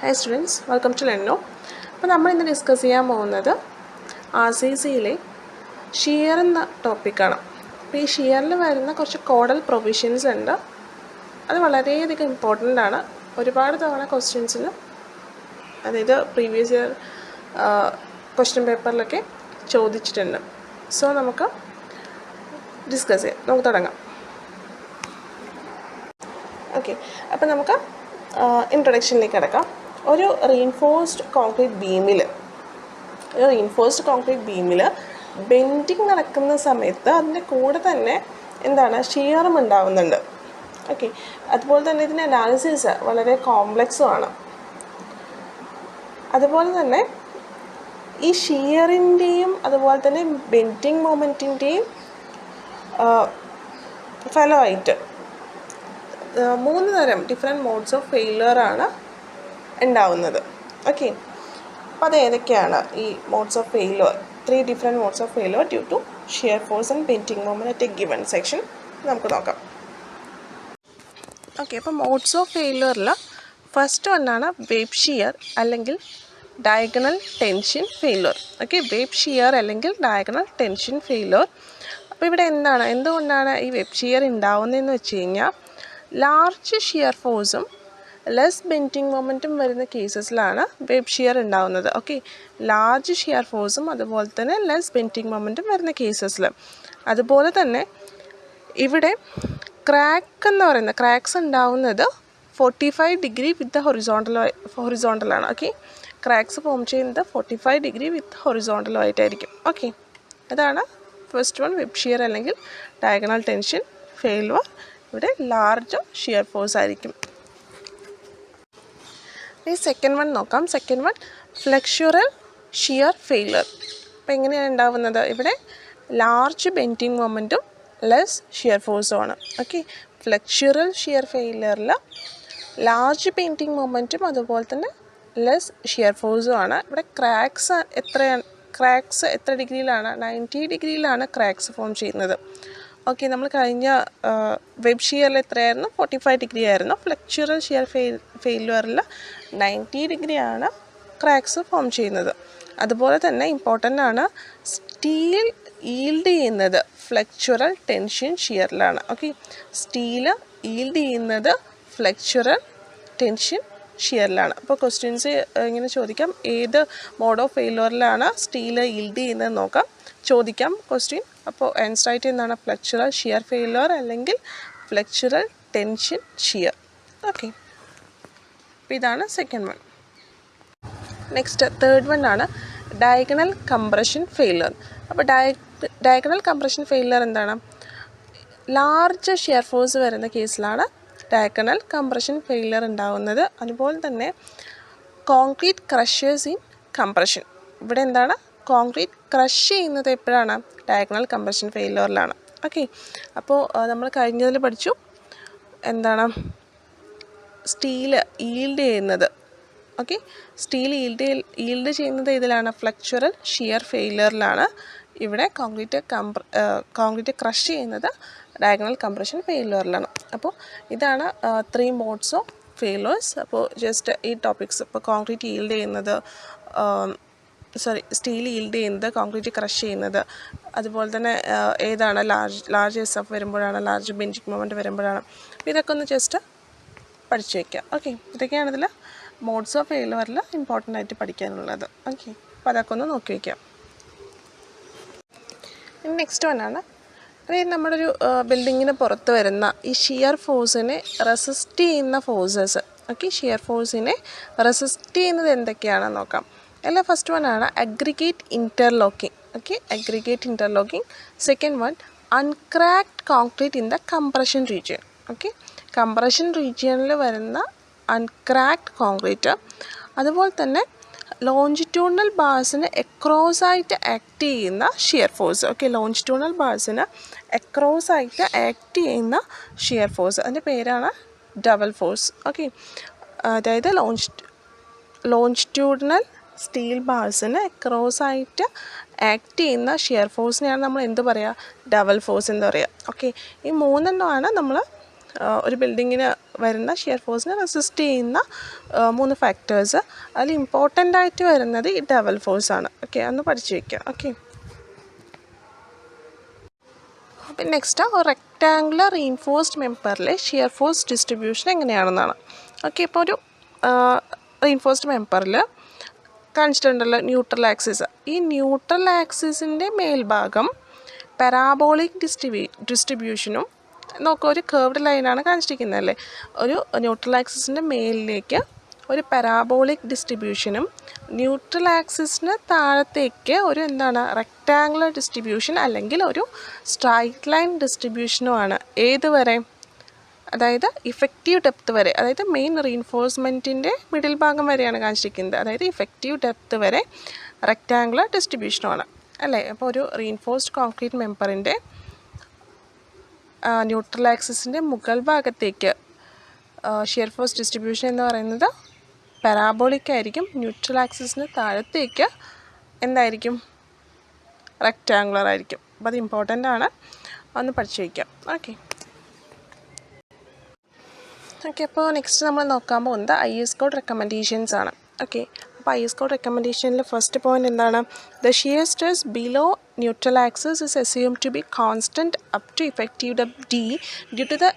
Hi students, welcome to Lenno. അപ്പോൾ നമ്മൾ ഇന്ന് ഡിസ്കസ് ചെയ്യാൻ പോകുന്നത് RCCയിലെ ഷിയർ എന്ന ടോപ്പിക്കാണ്. അപ്പോൾ ഈ ഷിയറിൽ വരുന്ന കുറച്ച് കോഡൽ പ്രൊവിഷൻസ് ഉണ്ട്. അത് വളരെയധികം ഇമ്പോർട്ടൻ്റ് ആണ്. ഒരുപാട് തവണ ക്വസ്റ്റ്യൻസിന്, അതായത് പ്രീവിയസ് ഇയർ ക്വസ്റ്റ്യൻ പേപ്പറിലൊക്കെ ചോദിച്ചിട്ടുണ്ട്. സോ നമുക്ക് ഡിസ്കസ് ചെയ്യാം. നമുക്ക് തുടങ്ങാം. ഓക്കെ, അപ്പോൾ നമുക്ക് ഇൻട്രൊഡക്ഷനിലേക്ക് കിടക്കാം. ഒരു റീൻഫോഴ്സ്ഡ് കോൺക്രീറ്റ് ബീമിൽ ബെൻഡിങ് നടക്കുന്ന സമയത്ത് അതിൻ്റെ കൂടെ തന്നെ ഷിയറും ഉണ്ടാവുന്നുണ്ട്. ഓക്കെ, അതുപോലെ തന്നെ ഇതിൻ്റെ അനാലിസിസ് വളരെ കോംപ്ലക്സുമാണ്. അതുപോലെ തന്നെ ഈ ഷിയറിൻ്റെയും അതുപോലെ തന്നെ ബെൻഡിങ് മൊമെൻറ്റിൻ്റെയും ഫലമായിട്ട് 3 തരം ഡിഫറെൻറ്റ് മോഡ്സ് ഓഫ് ഫെയിലിയറാണ് ഉണ്ടാവുന്നത്. ഓക്കെ, അപ്പോൾ അത് ഏതൊക്കെയാണ് ഈ modes of failure? 3 different modes of failure due to shear force and bending moment at a given section നമുക്ക് നോക്കാം. ഓക്കെ, അപ്പോൾ മോഡ്സ് ഓഫ് ഫെയിലിയറിൽ ഫസ്റ്റ് വണ്ണാണ് വെബ് ഷിയർ അല്ലെങ്കിൽ diagonal tension failure. Okay, web shear അല്ലെങ്കിൽ ഡയഗണൽ ടെൻഷൻ ഫെയിലിയർ. അപ്പോൾ ഇവിടെ എന്തുകൊണ്ടാണ് ഈ വെബ് ഷിയർ ഉണ്ടാവുന്നതെന്ന് വെച്ച് കഴിഞ്ഞാൽ, ലാർജ് ഷിയർ ഫോഴ്സും ലെസ് ബെൻഡിങ് മൊമെൻറ്റും വരുന്ന കേസസിലാണ് വെബ് ഷിയർ ഉണ്ടാവുന്നത്. ഓക്കെ, ലാർജ് ഷിയർ ഫോഴ്സും അതുപോലെ തന്നെ ലെസ് ബെൻഡിങ് മൊമെൻറ്റും വരുന്ന കേസസിൽ. അതുപോലെ തന്നെ ഇവിടെ ക്രാക്സ് ഉണ്ടാവുന്നത് 45 ഡിഗ്രി വിത്ത് ഹൊറിസോണ്ടലാണ്. ഓക്കെ, ക്രാക്സ് ഫോം ചെയ്യുന്നത് 45 ഡിഗ്രി വിത്ത് ഹൊറിസോണ്ടലുമായിട്ടായിരിക്കും. ഓക്കെ, അതാണ് ഫസ്റ്റ് വൺ, വെബ് ഷിയർ അല്ലെങ്കിൽ ഡയഗണൽ ടെൻഷൻ ഫെയിലിയർ. ഇവിടെ ലാർജ് ഷിയർ ഫോഴ്സ് ആയിരിക്കും. ഈ സെക്കൻഡ് വൺ നോക്കാം. Second one flexural shear failure. അപ്പോൾ എങ്ങനെയാണ് ഉണ്ടാവുന്നത്? ഇവിടെ ലാർജ് ബെൻഡിങ് മൊമെൻറ്റും ലെസ് ഷിയർ ഫോഴ്സും ആണ്. ഓക്കെ, ഫ്ലെക്സുറൽ ഷിയർ ഫെയിലിയറിൽ ലാർജ് ബെൻഡിങ് മൊമെൻറ്റും അതുപോലെ തന്നെ ലെസ് ഷിയർ ഫോഴ്സും ആണ്. ഇവിടെ ക്രാക്സ് എത്ര ഡിഗ്രിയിലാണ്? 90 ഡിഗ്രിയിലാണ് ക്രാക്സ് ഫോം ചെയ്യുന്നത്. ഓക്കെ, നമ്മൾ കഴിഞ്ഞ വെബ് ഷിയറിൽ എത്രയായിരുന്നു? 45 ഡിഗ്രി ആയിരുന്നു. ഫ്ലെക്സുറൽ ഷിയർ ഫെയിലിയറിൽ 90 ഡിഗ്രിയാണ് ക്രാക്സ് ഫോം ചെയ്യുന്നത്. അതുപോലെ തന്നെ ഇമ്പോർട്ടൻ്റ് ആണ്, സ്റ്റീൽ ഈൽഡ് ചെയ്യുന്നത് ഫ്ലെക്സുറൽ ടെൻഷൻ ഷിയറിലാണ്. ഓക്കെ, സ്റ്റീല് ഈൽഡ് ചെയ്യുന്നത് ഫ്ലെക്സുറൽ ടെൻഷൻ ഷിയറിലാണ്. അപ്പോൾ ക്വസ്റ്റ്യൻസ് ഇങ്ങനെ ചോദിക്കാം, ഏത് മോഡ് ഓഫ് ഫെയിലിയറിലാണ് സ്റ്റീല് ഈൽഡ് ചെയ്യുന്നത് നോക്കാം, ചോദിക്കാം ക്വസ്റ്റ്യൻ. അപ്പോൾ ആൻസർ ആയിട്ട് എന്താണ്? ഫ്ലെക്സുറൽ ഷിയർ ഫെയിലിയർ അല്ലെങ്കിൽ ഫ്ലെക്സുറൽ ടെൻഷൻ ഷിയർ. ഓക്കെ, അപ്പോൾ ഇതാണ് second one. Next third one ആണ് ഡയഗണൽ കംപ്രഷൻ ഫെയിലിയർ. അപ്പോൾ ഡയഗണൽ കംപ്രഷൻ ഫെയിലിയർ എന്താണ്? ലാർജ് ഷിയർ ഫോഴ്സ് വരുന്ന കേസിലാണ് ഡയഗണൽ കംപ്രഷൻ ഫെയിലിയർ ഉണ്ടാകുന്നത്. അതുപോലെ തന്നെ കോൺക്രീറ്റ് ക്രഷേഴ്സ് ഇൻ കംപ്രഷൻ. ഇവിടെ എന്താണ്? കോൺക്രീറ്റ് ക്രഷ് ചെയ്യുന്നത് എപ്പോഴാണ്? Diagonal compression ഫെയിലിയറിലാണ്. ഓക്കെ, അപ്പോൾ നമ്മൾ കഴിഞ്ഞതിൽ പഠിച്ചു എന്താണ്? സ്റ്റീല് ഈൽഡ് ചെയ്യുന്നത്. ഓക്കെ, സ്റ്റീൽ ഈൽഡ് ചെയ്യുന്നത് ഇതിലാണ്? ഫ്ലെക്സുറൽ ഷിയർ ഫെയിലിയറിലാണ്. ഇവിടെ കോൺക്രീറ്റ് ക്രഷ് ചെയ്യുന്നത് ഡയഗണൽ കംപ്രഷൻ ഫെയിലിയറിലാണ്. അപ്പോൾ ഇതാണ് 3 മോഡ്സ് ഓഫ് ഫെയിലിയേഴ്സ്. അപ്പോൾ ജസ്റ്റ് ഈ ടോപ്പിക്സ്, ഇപ്പോൾ കോൺക്രീറ്റ് ഈൽഡ് ചെയ്യുന്നത്, സ്റ്റീൽ ഈൽഡ് ചെയ്യുന്നത്, കോൺക്രീറ്റ് ക്രഷ് ചെയ്യുന്നത്, അതുപോലെ തന്നെ ഏതാണ് ലാർജ് SF വരുമ്പോഴാണ്, ലാർജ് ബെൻഡിങ് മൊമെൻറ്റ് വരുമ്പോഴാണ്. അപ്പോൾ ഇതൊക്കെ ഒന്ന് ജസ്റ്റ് പഠിച്ചു വയ്ക്കുക. ഓക്കെ, ഇതൊക്കെയാണ് ഇതിൽ മോഡ്സ് ഓഫ് ഫെയിലിയറിൽ ഇമ്പോർട്ടൻ്റ് ആയിട്ട് പഠിക്കാനുള്ളത്. ഓക്കെ, അപ്പോൾ അതൊക്കെ ഒന്ന് നോക്കി വയ്ക്കാം. നെക്സ്റ്റ് വണ്ണാണ്, അതായത് നമ്മുടെ ഒരു ബിൽഡിങ്ങിന് പുറത്ത് വരുന്ന ഈ ഷിയർ ഫോഴ്സിനെ റെസിസ്റ്റ് ചെയ്യുന്ന ഫോഴ്സസ്. ഓക്കെ, ഷിയർ ഫോഴ്സിനെ റെസിസ്റ്റ് ചെയ്യുന്നത് എന്തൊക്കെയാണെന്ന് നോക്കാം. അല്ല, ഫസ്റ്റ് വൺ ആണ് aggregate interlocking. Okay, aggregate interlocking. Second one uncracked concrete in the compression region. Okay, compression റീജിയനിൽ വരുന്ന അൺക്രാക്ഡ് കോൺക്രീറ്റ്. അതുപോലെ തന്നെ ലോഞ്ചിറ്റ്യൂണൽ ബാർസിന് എക്രോസ് ആയിട്ട് ആക്ട് ചെയ്യുന്ന ഷിയർ ഫോഴ്സ്. ഓക്കെ, ലോഞ്ചിറ്റ്യൂണൽ ബാർസിന് എക്രോസ് ആയിട്ട് ആക്ട് ചെയ്യുന്ന ഷിയർ ഫോഴ്സ്, അതിൻ്റെ പേരാണ് ഡബിൾ ഫോഴ്സ്. ഓക്കെ, അതായത് ലോഞ്ചിറ്റ്യൂണൽ സ്റ്റീൽ ബാർസിന് എക്രോസ് ആയിട്ട് ആക്ട് ചെയ്യുന്ന ഷിയർ ഫോഴ്സിനെയാണ് നമ്മൾ എന്ത് പറയുക? ഡബിൾ ഫോഴ്സ് എന്ന് പറയുക. ഓക്കെ, ഈ 3 എണ്ണമാണ് നമ്മൾ ഒരു ബിൽഡിങ്ങിന് വരുന്ന ഷിയർ ഫോഴ്സിനെ റെസിസ്റ്റ് ചെയ്യുന്ന 3 ഫാക്ടേഴ്സ്. അതിൽ ഇമ്പോർട്ടൻ്റ് ആയിട്ട് വരുന്നത് ഈ ഡബിൾ ഫോഴ്സാണ്. ഓക്കെ, ഒന്ന് പഠിച്ചു വയ്ക്കുക. ഓക്കെ, അപ്പം നെക്സ്റ്റ് റെക്റ്റാങ്കുലർ റീൻഫോഴ്സ്ഡ് മെമ്പറിലെ ഷിയർ ഫോഴ്സ് ഡിസ്ട്രിബ്യൂഷൻ എങ്ങനെയാണെന്നാണ്. ഓക്കെ, ഇപ്പോൾ ഒരു റീൻഫോഴ്സ്ഡ് മെമ്പറിൽ കാണിച്ചിട്ടുണ്ടല്ലോ ന്യൂട്രൽ ആക്സിസ്. ഈ ന്യൂട്രൽ ആക്സിസിൻ്റെ മേൽഭാഗം പാരാബോളിക് ഡിസ്ട്രിബ്യൂഷനും നോക്കുക, ഒരു കേർവ്ഡ് ലൈനാണ് കാണിച്ചിരിക്കുന്നത് അല്ലേ. ഒരു ന്യൂട്രൽ ആക്സിസിൻ്റെ മേലിലേക്ക് ഒരു പാരാബോളിക് ഡിസ്ട്രിബ്യൂഷനും ന്യൂട്രൽ ആക്സിസിന് താഴത്തേക്ക് ഒരു എന്താണ് റെക്റ്റാങ്കുലർ ഡിസ്ട്രിബ്യൂഷൻ അല്ലെങ്കിൽ ഒരു സ്ട്രൈറ്റ് ലൈൻ ഡിസ്ട്രിബ്യൂഷനുമാണ്. ഏതുവരെ? അതായത് ഇഫക്റ്റീവ് ഡെപ്ത് വരെ, അതായത് മെയിൻ റീൻഫോഴ്സ്മെൻറ്റിൻ്റെ മിഡിൽ ഭാഗം വരെയാണ് കാണിച്ചിരിക്കുന്നത്. അതായത് ഇഫക്റ്റീവ് ഡെപ്ത് വരെ റെക്റ്റാങ്കുലർ ഡിസ്ട്രിബ്യൂഷനുമാണ് അല്ലേ. അപ്പോൾ ഒരു റീൻഫോഴ്സ്ഡ് കോൺക്രീറ്റ് മെമ്പറിൻ്റെ ന്യൂട്രൽ ആക്സിസിൻ്റെ മുകൾ ഭാഗത്തേക്ക് ഷിയർ ഫോഴ്സ് ഡിസ്ട്രിബ്യൂഷൻ എന്ന് പറയുന്നത് പാരാബോളിക് ആയിരിക്കും. ന്യൂട്രൽ ആക്സിസിന് താഴത്തേക്ക് എന്തായിരിക്കും? റെക്റ്റാങ്കുലർ ആയിരിക്കും. അപ്പോൾ അത് ഇമ്പോർട്ടൻ്റ് ആണ്, ഒന്ന് പഠിച്ചു വയ്ക്കാം. ഓക്കെ ഓക്കെ അപ്പോൾ നെക്സ്റ്റ് നമ്മൾ നോക്കാൻ പോകുന്നത് IS കോഡ് റെക്കമെൻഡേഷൻസ് ആണ്. ഓക്കെ, അപ്പോൾ IS കോഡ് റെക്കമെൻഡേഷനിൽ ഫസ്റ്റ് പോയിൻ്റ് എന്താണ്? The shear stress below neutral axis is assumed to be constant up to effective depth D due to the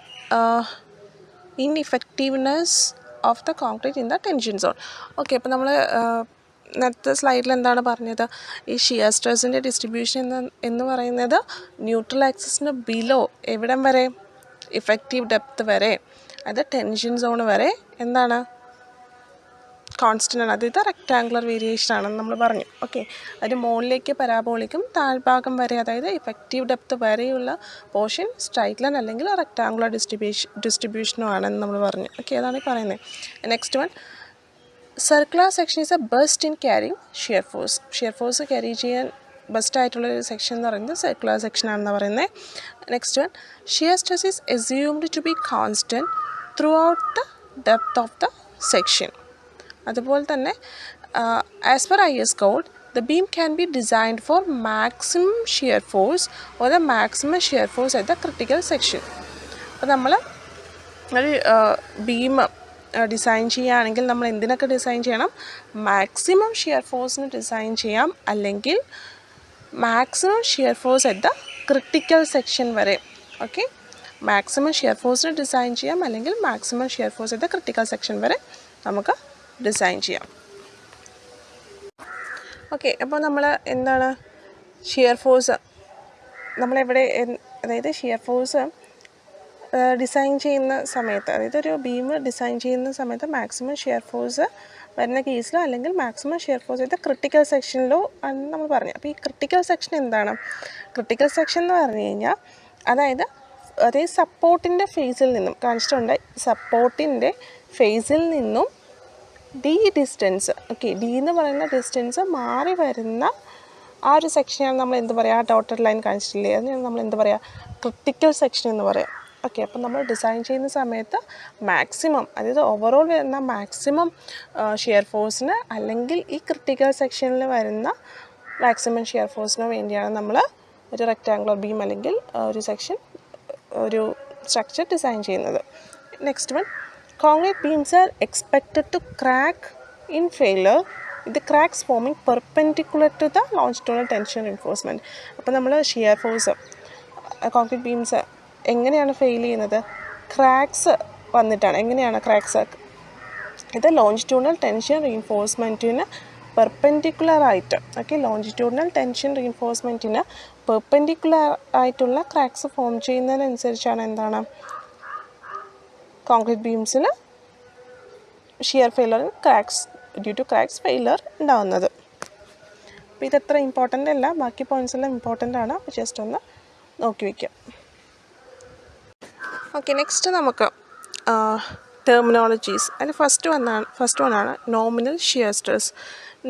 ineffectiveness of the concrete in the tension zone. Okay, അപ്പോൾ നമ്മൾ നേരത്തെ സ്ലൈഡിൽ എന്താണ് പറഞ്ഞത്? ഈ shear സ്ട്രെസ്സിൻ്റെ distribution എന്ന് പറയുന്നത് ന്യൂട്രൽ ആക്സിസിന് ബിലോ എവിടം വരെ? ഇഫക്റ്റീവ് ഡെപ്ത് വരെ, അത് ടെൻഷൻ സോൺ വരെ എന്താണ്? കോൺസ്റ്റൻ്റ് ആണ്. അത് റെക്റ്റാങ്കുലർ വേരിയേഷൻ ആണെന്ന് നമ്മൾ പറഞ്ഞു. ഓക്കെ, അതിന് മുകളിലേക്ക് പരാബോളിക്കും താഴ്ഭാഗം വരെ, അതായത് ഇഫക്റ്റീവ് ഡെപ്ത് വരെയുള്ള പോർഷൻ സ്ട്രൈറ്റ് ലൈൻ അല്ലെങ്കിൽ റെക്റ്റാങ്കുലർ ഡിസ്ട്രിബ്യൂഷനും ആണെന്ന് നമ്മൾ പറഞ്ഞു. ഓക്കെ, അതാണ് ഈ പറയുന്നത്. Next one, circular section is a best in carrying shear force. Shear force carry ചെയ്യാൻ ബെസ്റ്റ് ആയിട്ടുള്ളൊരു സെക്ഷൻ എന്ന് പറയുന്നത് സർക്കുലർ സെക്ഷൻ ആണെന്ന് പറയുന്നത്. Next one, shear stress is assumed to be constant throughout the depth of the section. അതുപോലെ തന്നെ as per IS code the beam can B designed for maximum shear force or the maximum shear force at the critical section. അപ്പോൾ നമ്മൾ ഒരു beam design ചെയ്യുകയാണെങ്കിൽ നമ്മൾ എന്തിനൊക്കെ design ചെയ്യണം? Maximum shear ഫോഴ്സിന് design ചെയ്യാം, അല്ലെങ്കിൽ maximum shear force at the critical section വരെ. ഓക്കെ, മാക്സിമം ഷിയർ ഫോഴ്സിന് ഡിസൈൻ ചെയ്യാം, അല്ലെങ്കിൽ maximum shear force at the critical section വരെ നമുക്ക് ഡിസൈൻ ചെയ്യാം. ഓക്കെ, അപ്പോൾ നമ്മൾ എന്താണ് ഷിയർ ഫോഴ്സ് നമ്മളെവിടെ, അതായത് ഷിയർ ഫോഴ്സ് ഡിസൈൻ ചെയ്യുന്ന സമയത്ത്, അതായത് ഒരു ബീം ഡിസൈൻ ചെയ്യുന്ന സമയത്ത് മാക്സിമം ഷിയർ ഫോഴ്സ് വരുന്ന കേസിലോ അല്ലെങ്കിൽ മാക്സിമം ഷിയർ ഫോഴ്സ് ചെയ്ത ക്രിട്ടിക്കൽ സെക്ഷനിലോ ആണ് നമ്മൾ പറഞ്ഞു. അപ്പോൾ ഈ ക്രിട്ടിക്കൽ സെക്ഷൻ എന്താണ്? ക്രിട്ടിക്കൽ സെക്ഷൻ എന്ന് പറഞ്ഞു കഴിഞ്ഞാൽ അതായത് സപ്പോർട്ടിൻ്റെ ഫേസിൽ നിന്നും കാണിച്ചിട്ടുണ്ട്, സപ്പോർട്ടിൻ്റെ ഫേസിൽ നിന്നും D ഡിസ്റ്റൻസ്, ഓക്കെ, D എന്ന് പറയുന്ന ഡിസ്റ്റൻസ് മാറി വരുന്ന ആ ഒരു സെക്ഷനാണ് നമ്മൾ എന്ത് പറയുക? ആ ഡോട്ടഡ് ലൈൻ കാണിച്ചിട്ടില്ലേ, അതിനാണ് നമ്മൾ എന്ത് പറയുക? ക്രിട്ടിക്കൽ സെക്ഷൻ എന്ന് പറയാം. ഓക്കെ, അപ്പോൾ നമ്മൾ ഡിസൈൻ ചെയ്യുന്ന സമയത്ത് മാക്സിമം, അതായത് ഓവറോൾ വരുന്ന മാക്സിമം ഷിയർ ഫോഴ്സിന് അല്ലെങ്കിൽ ഈ ക്രിട്ടിക്കൽ സെക്ഷനിൽ വരുന്ന മാക്സിമം ഷിയർ ഫോഴ്സിന് വേണ്ടിയാണ് നമ്മൾ ഒരു റെക്റ്റാങ്കുലർ ബീം അല്ലെങ്കിൽ ഒരു സെക്ഷൻ, ഒരു സ്ട്രക്ചർ ഡിസൈൻ ചെയ്യുന്നത്. Next one, concrete beams are expected to crack in failure with the cracks forming perpendicular to the longitudinal tension reinforcement. അപ്പോൾ നമ്മൾ ഷിയർ ഫോഴ്സ് കോൺക്രീറ്റ് ബീംസ് എങ്ങനെയാണ് ഫെയിൽ ചെയ്യുന്നത്? ക്രാക്സ് വന്നിട്ടാണ്. എങ്ങനെയാണ് ക്രാക്സ്? ഇത് ലോഞ്ചിറ്റ്യൂഡിനൽ ടെൻഷൻ റീൻഫോഴ്സ്മെൻറ്റിന് പെർപെൻഡിക്കുലറായിട്ട്, ഓക്കെ, ലോഞ്ചിറ്റ്യൂഡിനൽ ടെൻഷൻ റീൻഫോഴ്സ്മെൻറ്റിന് പെർപെൻഡിക്കുലർ ആയിട്ടുള്ള ക്രാക്സ് ഫോം ചെയ്യുന്നതിനനുസരിച്ചാണ് എന്താണ് കോൺക്രീറ്റ് ബീംസിൽ shear failure, cracks due to cracks failure ഉണ്ടാവുന്നത്. അപ്പോൾ ഇതത്ര ഇമ്പോർട്ടൻ്റ് അല്ല, ബാക്കി പോയിൻറ്റ്സ് എല്ലാം ഇമ്പോർട്ടൻ്റ് ആണ്. അപ്പോൾ ജസ്റ്റ് ഒന്ന് നോക്കി വയ്ക്കാം. ഓക്കെ, നെക്സ്റ്റ് നമുക്ക് ടെർമിനോളജീസ്. അതിൽ ഫസ്റ്റ് വണ്ണാണ് nominal shear stress.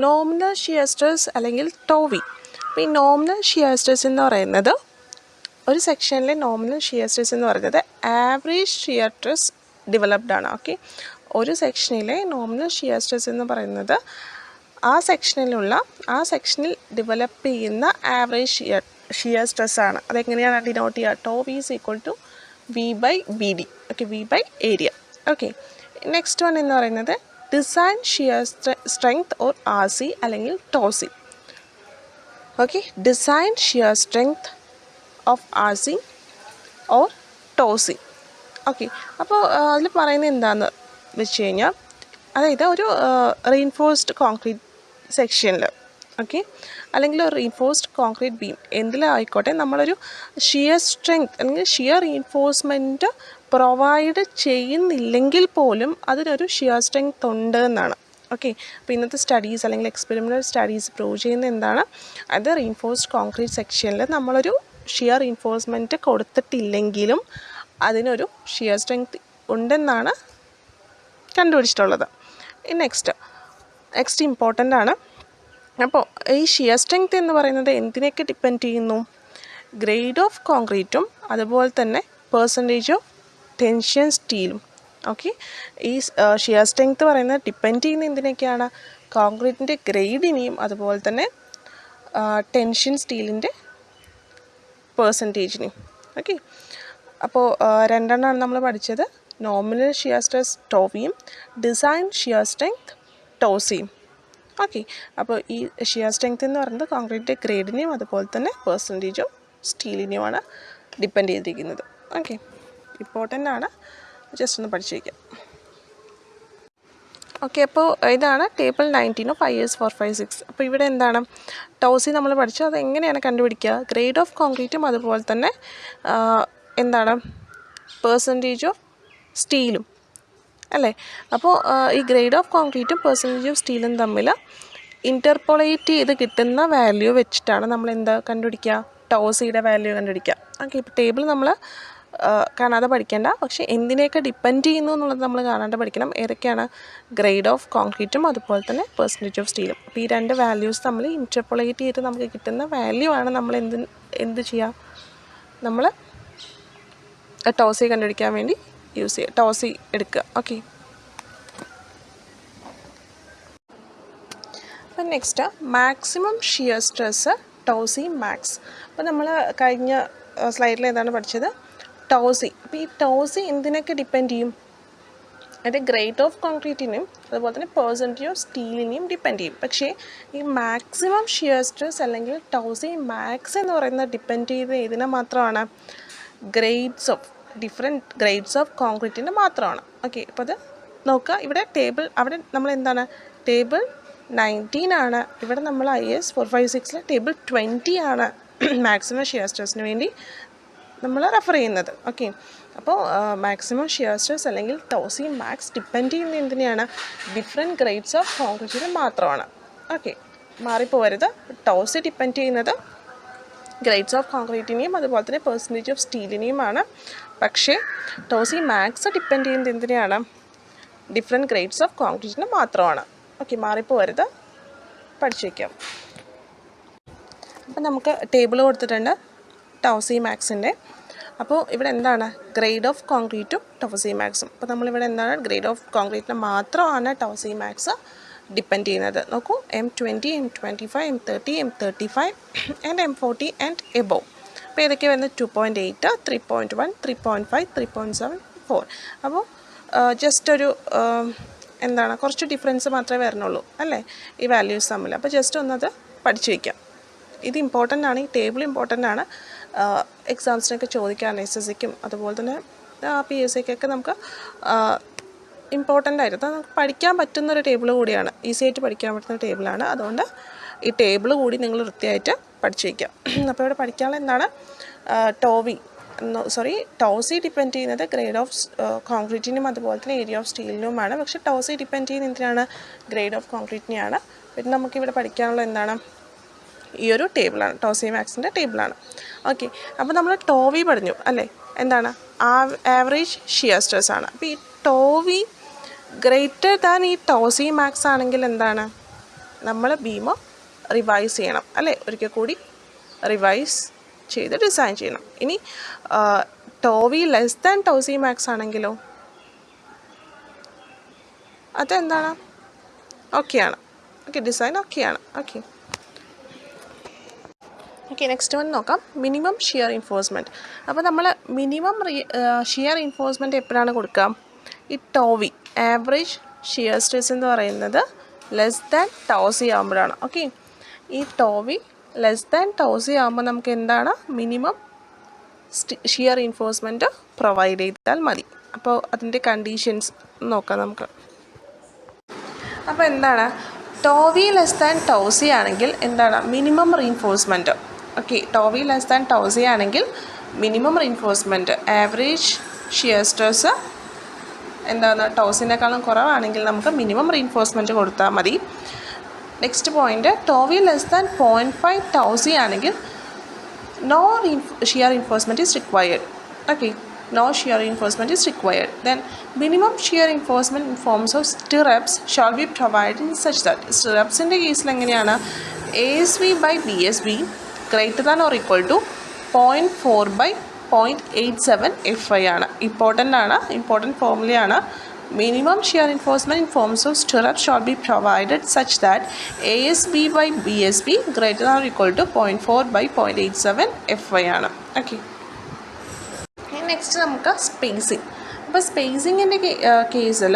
Nominal shear stress അല്ലെങ്കിൽ ടോവി. അപ്പോൾ ഈ നോമിനൽ ഷിയർ സ്ട്രെസ് എന്ന് പറയുന്നത്, ഒരു സെക്ഷനിലെ നോമിനൽ ഷിയർ സ്ട്രെസ് എന്ന് പറയുന്നത് ആവറേജ് ഷിയർ സ്ട്രെസ് ഡെവലപ്ഡ് ആണ്. ഓക്കെ, ഒരു സെക്ഷനിലെ നോമിനൽ ഷിയർ സ്ട്രെസ് എന്ന് പറയുന്നത് ആ സെക്ഷനിൽ ഡെവലപ്പ് ചെയ്യുന്ന ആവറേജ് ഷിയർ സ്ട്രെസ് ആണ്. അതെങ്ങനെയാണ് ഡിനോട്ട് ചെയ്യുക? Tau v is equal to V/BD. Okay, v by area. Okay, next one എന്ന് പറയുന്നത് design shear strength or R C അല്ലെങ്കിൽ tau c. Okay, design shear strength of R C or tau c. Okay, അപ്പോൾ അതിൽ പറയുന്നത് എന്താണെന്ന് വെച്ച് കഴിഞ്ഞാൽ, അതായത് ഒരു റീൻഫോഴ്സ്ഡ് കോൺക്രീറ്റ് സെക്ഷനിൽ, ഓക്കെ, അല്ലെങ്കിൽ ഒരു റീൻഫോഴ്സ്ഡ് കോൺക്രീറ്റ് ബീം എന്തിലായിക്കോട്ടെ, നമ്മളൊരു ഷിയർ സ്ട്രെങ്ത് അല്ലെങ്കിൽ ഷിയർ റീൻഫോഴ്സ്മെൻറ്റ് പ്രൊവൈഡ് ചെയ്യുന്നില്ലെങ്കിൽ പോലും അതിനൊരു ഷിയർ സ്ട്രെങ്ത് ഉണ്ട് എന്നാണ്. ഓക്കെ, അപ്പോൾ ഇന്നത്തെ സ്റ്റഡീസ് അല്ലെങ്കിൽ എക്സ്പെരിമെൻ്റൽ സ്റ്റഡീസ് പ്രൂവ് ചെയ്യുന്ന എന്താണ്, അത് റീൻഫോഴ്സ്ഡ് കോൺക്രീറ്റ് സെക്ഷനിൽ നമ്മളൊരു ഷിയർ റീൻഫോഴ്സ്മെൻറ്റ് കൊടുത്തിട്ടില്ലെങ്കിലും അതിനൊരു ഷിയർ സ്ട്രെങ്ത് ഉണ്ടെന്നാണ് കണ്ടുപിടിച്ചിട്ടുള്ളത്. നെക്സ്റ്റ് ഇമ്പോർട്ടൻ്റ് ആണ്. അപ്പോൾ ഈ ഷിയർ സ്ട്രെങ്ത് എന്ന് പറയുന്നത് എന്തിനൊക്കെ ഡിപ്പെൻഡ് ചെയ്യുന്നു? ഗ്രേഡ് ഓഫ് കോൺക്രീറ്റും അതുപോലെ തന്നെ പെർസെൻറ്റേജ് ഓഫ് ടെൻഷൻ സ്റ്റീലും. ഓക്കെ, ഈ ഷിയർ സ്ട്രെങ്ത് പറയുന്നത് ഡിപ്പെൻഡ് ചെയ്യുന്ന എന്തിനൊക്കെയാണ്? കോൺക്രീറ്റിൻ്റെ ഗ്രേഡിനെയും അതുപോലെ തന്നെ ടെൻഷൻ സ്റ്റീലിൻ്റെ പെർസെൻറ്റേജിനെയും. ഓക്കെ, അപ്പോൾ രണ്ടെണ്ണമാണ് നമ്മൾ പഠിച്ചത്, നോമിനൽ ഷിയർ സ്ട്രെസ് ടോവിയും ഡിസൈൻ ഷിയർ സ്ട്രെങ്ത് ടോസിയും. ഓക്കെ, അപ്പോൾ ഈ ഷിയർ സ്ട്രെങ്ത് എന്ന് പറയുന്നത് കോൺക്രീറ്റ് ഗ്രേഡിനെയും അതുപോലെ തന്നെ പെർസെൻറ്റേജും സ്റ്റീലിനെയുമാണ് ഡിപ്പെൻഡ് ചെയ്തിരിക്കുന്നത്. ഓക്കെ, ഇമ്പോർട്ടൻ്റ് ആണ്, ജസ്റ്റ് ഒന്ന് പഠിച്ചു വയ്ക്കാം. ഓക്കെ, അപ്പോൾ ഇതാണ് ടേബിൾ 19 ഓഫ് IAS 456. അപ്പോൾ ഇവിടെ എന്താണ് ടോസി നമ്മൾ പഠിച്ചു, അത് എങ്ങനെയാണ് കണ്ടുപിടിക്കുക? ഗ്രേഡ് ഓഫ് കോൺക്രീറ്റും അതുപോലെ തന്നെ എന്താണ് പെർസെൻറ്റേജ് ഓഫ് സ്റ്റീലും അല്ലേ. അപ്പോൾ ഈ ഗ്രേഡ് ഓഫ് കോൺക്രീറ്റും പെർസെൻറ്റേജ് ഓഫ് സ്റ്റീലും തമ്മിൽ ഇൻ്റർപോളേറ്റ് ചെയ്ത് കിട്ടുന്ന വാല്യൂ വെച്ചിട്ടാണ് നമ്മൾ എന്താ കണ്ടുപിടിക്കുക? ടോസിയുടെ വാല്യൂ കണ്ടുപിടിക്കുക. ഓക്കെ, ഇപ്പോൾ ടേബിൾ നമ്മൾ കാണാതെ പഠിക്കേണ്ട, പക്ഷേ എന്തിനെയൊക്കെ ഡിപ്പെൻഡ് ചെയ്യുന്നു എന്നുള്ളത് നമ്മൾ കാണാതെ പഠിക്കണം. ഏതൊക്കെയാണ്? ഗ്രേഡ് ഓഫ് കോൺക്രീറ്റും അതുപോലെ തന്നെ പെർസെൻറ്റേജ് ഓഫ് സ്റ്റീലും. അപ്പോൾ ഈ രണ്ട് വാല്യൂസ് നമ്മൾ ഇൻ്റർപോളേറ്റ് ചെയ്ത് നമുക്ക് കിട്ടുന്ന വാല്യൂ ആണ് നമ്മൾ എന്ത് ചെയ്യുക? നമ്മൾ ടോസി കണ്ടുപിടിക്കാൻ വേണ്ടി യൂസ് ചെയ്യുക, ടോസി എടുക്കുക. ഓക്കെ, അപ്പം next maximum shear stress ടോസി max. അപ്പോൾ നമ്മൾ കഴിഞ്ഞ സ്ലൈഡിൽ എന്താണ് പഠിച്ചത്? ടോസി. അപ്പോൾ ഈ ടോസി എന്തിനൊക്കെ ഡിപ്പെൻഡ് ചെയ്യും? അത് ഗ്രേഡ് ഓഫ് കോൺക്രീറ്റിനെയും അതുപോലെ തന്നെ പെർസെൻറ്റേജ് ഓഫ് സ്റ്റീലിനെയും ഡിപ്പെൻഡ് ചെയ്യും. പക്ഷേ ഈ മാക്സിമം ഷിയർ സ്ട്രെസ് അല്ലെങ്കിൽ ടോസി മാക്സ് എന്ന് പറയുന്നത് ഡിപ്പെൻഡ് ചെയ്ത് ഇതിനെ മാത്രമാണ്? ഡിഫറെൻറ്റ് ഗ്രേഡ്സ് ഓഫ് കോൺക്രീറ്റിൻ്റെ മാത്രമാണ്. ഓക്കെ, അപ്പോൾ അത് നോക്കുക. ഇവിടെ ടേബിൾ, അവിടെ നമ്മൾ എന്താണ് ടേബിൾ 19 ആണ്. ഇവിടെ നമ്മൾ IAS 456 ടേബിൾ 20 ആണ് മാക്സിമം ഷിയർ സ്ട്രെസ്സിന് വേണ്ടി നമ്മൾ റെഫർ ചെയ്യുന്നത്. ഓക്കെ, അപ്പോൾ മാക്സിമം ഷിയർ സ്ട്രെസ് അല്ലെങ്കിൽ ടോസി മാക്സ് ഡിപ്പെൻഡ് ചെയ്യുന്ന എന്തിനെയാണ്? ഡിഫറെൻറ്റ് ഗ്രേഡ്സ് ഓഫ് കോൺക്രീറ്റിന് മാത്രമാണ്. ഓക്കെ, മാറിപ്പോവരുത്. ടോസി ഡിപ്പെൻഡ് ചെയ്യുന്നത് ഗ്രേഡ്സ് ഓഫ് കോൺക്രീറ്റിനെയും അതുപോലെ തന്നെ പെർസെൻറ്റേജ് ഓഫ് സ്റ്റീലിനെയുമാണ്. പക്ഷേ ടോസി മാക്സ് ഡിപ്പെൻഡ് ചെയ്യുന്നത് എന്തിനെയാണ്? ഡിഫറെൻറ്റ് ഗ്രേഡ്സ് ഓഫ് കോൺക്രീറ്റിന് മാത്രമാണ്. ഓക്കെ, മാറിപ്പോവരുത്, പഠിച്ചു വയ്ക്കാം. അപ്പോൾ നമുക്ക് ടേബിൾ കൊടുത്തിട്ടുണ്ട് ടോസി മാക്സിൻ്റെ. അപ്പോൾ ഇവിടെ എന്താണ്? Grade of കോൺക്രീറ്റും ടോസി മാക്സും. അപ്പോൾ നമ്മളിവിടെ എന്താണ്? ഗ്രേഡ് ഓഫ് കോൺക്രീറ്റിന് മാത്രമാണ് ടോസി മാക്സ് ഡിപ്പെൻഡ് ചെയ്യുന്നത്. നോക്കൂ, M20, M25, M30, M35 and M40 and above. അപ്പോൾ ഏതൊക്കെയാണ് വരുന്നത്? 2.8, 3.1, 3.5, 3.7, 4. അപ്പോൾ ജസ്റ്റ് ഒരു എന്താണ്, കുറച്ച് ഡിഫറൻസ് മാത്രമേ വരണുള്ളൂ അല്ലേ ഈ വാല്യൂസ് തമ്മിൽ. അപ്പോൾ ജസ്റ്റ് ഒന്നത് പഠിച്ചു വയ്ക്കാം. ഇത് ഇമ്പോർട്ടൻ്റ് ആണ്, ഈ ടേബിൾ ഇമ്പോർട്ടൻ്റ് ആണ്. എക്സാംസിനൊക്കെ ചോദിക്കാറുണ്ട്, SSCക്കും അതുപോലെ തന്നെ PSCക്കൊക്കെ നമുക്ക് ഇമ്പോർട്ടൻ്റ് ആയിരുന്നു. നമുക്ക് പഠിക്കാൻ പറ്റുന്നൊരു ടേബിൾ കൂടിയാണ്, ഈസി ആയിട്ട് പഠിക്കാൻ പറ്റുന്ന ടേബിളാണ്. അതുകൊണ്ട് ഈ ടേബിൾ കൂടി നിങ്ങൾ വൃത്തിയായിട്ട് പഠിച്ചു വയ്ക്കാം. അപ്പോൾ ഇവിടെ പഠിക്കാനുള്ള എന്താണ്? ടോസി ഡിപ്പെൻഡ് ചെയ്യുന്നത് ഗ്രേഡ് ഓഫ് കോൺക്രീറ്റിനും അതുപോലെ തന്നെ ഏരിയ ഓഫ് സ്റ്റീലിനുമാണ്. പക്ഷേ ടോസി ഡിപ്പെൻഡ് ചെയ്യുന്ന എന്തിനാണ്? ഗ്രേഡ് ഓഫ് കോൺക്രീറ്റിനെയാണ്. പിന്നെ നമുക്കിവിടെ പഠിക്കാനുള്ള എന്താണ്? ഈ ഒരു ടേബിളാണ്, ടോസി മാക്സിൻ്റെ ടേബിളാണ്. ഓക്കെ, അപ്പോൾ നമ്മൾ ടോവി പഠിഞ്ഞു അല്ലേ? എന്താണ്? ആവറേജ് ഷിയർ സ്ട്രെസ് ആണ്. അപ്പോൾ ഈ ടോവി ഗ്രേറ്റർ ദാൻ ഈ ടോസി മാക്സ് ആണെങ്കിൽ എന്താണ്? നമ്മൾ ബീം റിവൈസ് ചെയ്യണം അല്ലേ? ഒരിക്കൽ കൂടി റിവൈസ് ചെയ്ത് ഡിസൈൻ ചെയ്യണം. ഇനി tau v less than tau c max ആണെങ്കിലോ അതെന്താണ്? ഓക്കെയാണ്. ഓക്കെ, ഡിസൈൻ ഓക്കെയാണ്. ഓക്കെ, ഓക്കെ, നെക്സ്റ്റ് വൺ നോക്കാം. Minimum shear reinforcement. അപ്പോൾ നമ്മൾ മിനിമം ഷിയർ ഇൻഫോഴ്സ്മെൻറ്റ് എപ്പോഴാണ് കൊടുക്കുക? ഈ ടോവി ആവറേജ് ഷിയർ സ്ട്രെസ് എന്ന് പറയുന്നത് ലെസ് ദാൻ 1000 ആകുമ്പോഴാണ്. ഓക്കെ, ഈ ടോവി ലെസ് ദാൻ 1000 ആകുമ്പോൾ നമുക്ക് എന്താണ് മിനിമം ഷിയർ ഇൻഫോഴ്സ്മെൻറ്റ് പ്രൊവൈഡ് ചെയ്താൽ മതി. അപ്പോൾ അതിൻ്റെ കണ്ടീഷൻസ് നോക്കാം നമുക്ക്. അപ്പോൾ എന്താണ് ടോവി ലെസ് ദാൻ 1000 ആണെങ്കിൽ എന്താണ് minimum reinforcement. Okay, tau v less than 1000 ആണെങ്കിൽ minimum reinforcement average shear stress എന്താണ് 1000-നേക്കാളും കുറവാണെങ്കിൽ നമുക്ക് മിനിമം റീഇൻഫോഴ്സ്മെൻറ്റ് കൊടുത്താൽ മതി. Next point, tau v less than 0.5000 ആണെങ്കിൽ no shear reinforcement is required. Okay, no shear reinforcement is required. Then minimum shear reinforcement in forms of stirrups shall be provided in such that stirrups in the case എങ്ങനെയാണ് ASV by BSV greater than or equal to 0.4 by 0.87 FI ആണ്. Important ഫോർമുലയാണ്. Minimum shear reinforcement in forms of stirrups shall be provided such that ASB by BSB greater than or equal to 0.4 by 0.87 FI ആണ്. Okay, next നമുക്ക് spacing. അപ്പോൾ സ്പേസിങ്ങിൻ്റെ കേസിൽ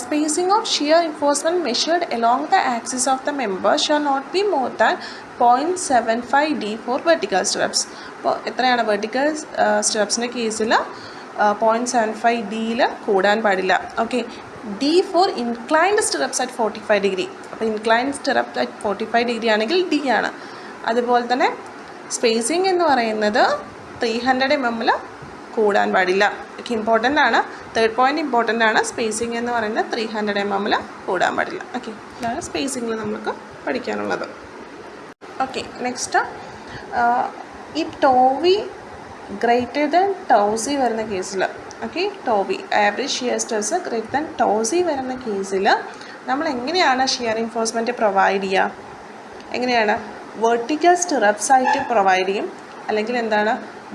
spacing of shear reinforcement measured along the axis of the member shall not be more than 0.75 D for vertical stirrups. അപ്പോൾ എത്രയാണ് vertical സ്റ്റെപ്സിൻ്റെ കേസിൽ 0.75 ഡിയിൽ കൂടാൻ പാടില്ല. Okay, D for inclined stirrups at 45 degree. അപ്പോൾ ഇൻക്ലൈൻഡ് സ്റ്റെപ്പ് അറ്റ് 45 ഡിഗ്രി ആണെങ്കിൽ D ആണ്. അതുപോലെ തന്നെ സ്പേസിങ് എന്ന് പറയുന്നത് 300 mm കൂടാൻ പാടില്ല. ഇമ്പോർട്ടൻ്റ് ആണ്. തേർഡ് പോയിൻ്റ് ഇമ്പോർട്ടൻ്റ് ആണ്. സ്പേസിങ് എന്ന് പറയുന്നത് 300 mm കൂടാൻ പാടില്ല. ഓക്കെ, ഇതാണ് സ്പേസിങ്ങിൽ നമുക്ക് പഠിക്കാനുള്ളത്. ഓക്കെ, നെക്സ്റ്റ് ഈ ടോവി ഗ്രേറ്റർ ദാൻ 1000 വരുന്ന കേസിൽ, okay, tau v average shear stress greater than 1000 വരുന്ന കേസിൽ നമ്മൾ എങ്ങനെയാണ് ഷിയർ ഇൻഫോഴ്സ്മെൻറ്റ് പ്രൊവൈഡ് ചെയ്യുക? എങ്ങനെയാണ്? വെർട്ടിക്കൽ സ്റ്റിറപ്സ് ആയിട്ട് പ്രൊവൈഡ് ചെയ്യും, അല്ലെങ്കിൽ എന്താണ്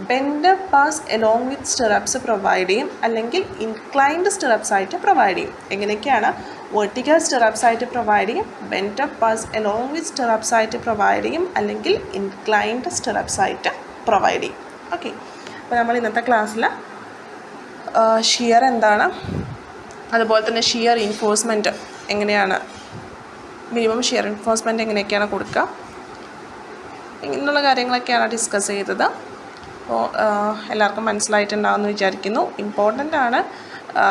bend pass along with stirrups provide ചെയ്യും, അല്ലെങ്കിൽ ഇൻക്ലൈൻഡ് സ്റ്റിറപ്സ് ആയിട്ട് പ്രൊവൈഡ് ചെയ്യും. എങ്ങനെയൊക്കെയാണ്? വെർട്ടിക്കൽ സ്റ്റിറപ്സ് ആയിട്ട് പ്രൊവൈഡ് ചെയ്യും, bend pass along with stirrups ആയിട്ട് പ്രൊവൈഡ് ചെയ്യും, അല്ലെങ്കിൽ ഇൻക്ലൈൻഡ് സ്റ്റിറപ്സ് ആയിട്ട് പ്രൊവൈഡ് ചെയ്യും. ഓക്കെ, അപ്പോൾ നമ്മൾ ഇന്നത്തെ ക്ലാസ്സിൽ ഷിയർ എന്താണ്, അതുപോലെ തന്നെ ഷിയർ ഇൻഫോഴ്സ്മെൻറ്റ് എങ്ങനെയാണ്, മിനിമം ഷിയർ ഇൻഫോഴ്സ്മെൻറ്റ് എങ്ങനെയൊക്കെയാണ് കൊടുക്കുക, ഇങ്ങനെയുള്ള കാര്യങ്ങളൊക്കെയാണ് ഡിസ്കസ് ചെയ്തത്. അപ്പോൾ എല്ലാവർക്കും മനസ്സിലായിട്ടുണ്ടാകുമെന്ന് വിചാരിക്കുന്നു. ഇമ്പോർട്ടൻ്റ് ആണ്.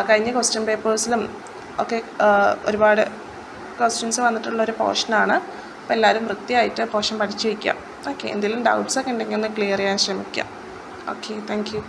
കഴിഞ്ഞ ക്വസ്റ്റ്യൻ പേപ്പേഴ്സിലും ഒക്കെ ഒരുപാട് ക്വസ്റ്റ്യൻസ് വന്നിട്ടുള്ളൊരു പോർഷനാണ്. അപ്പോൾ എല്ലാവരും വൃത്തിയായിട്ട് പോർഷൻ പഠിച്ച് വയ്ക്കുക. ഓക്കെ, എന്തെങ്കിലും ഡൗട്ട്സൊക്കെ ഉണ്ടെങ്കിൽ ഒന്ന് ക്ലിയർ ചെയ്യാൻ ശ്രമിക്കുക. Okay, thank you.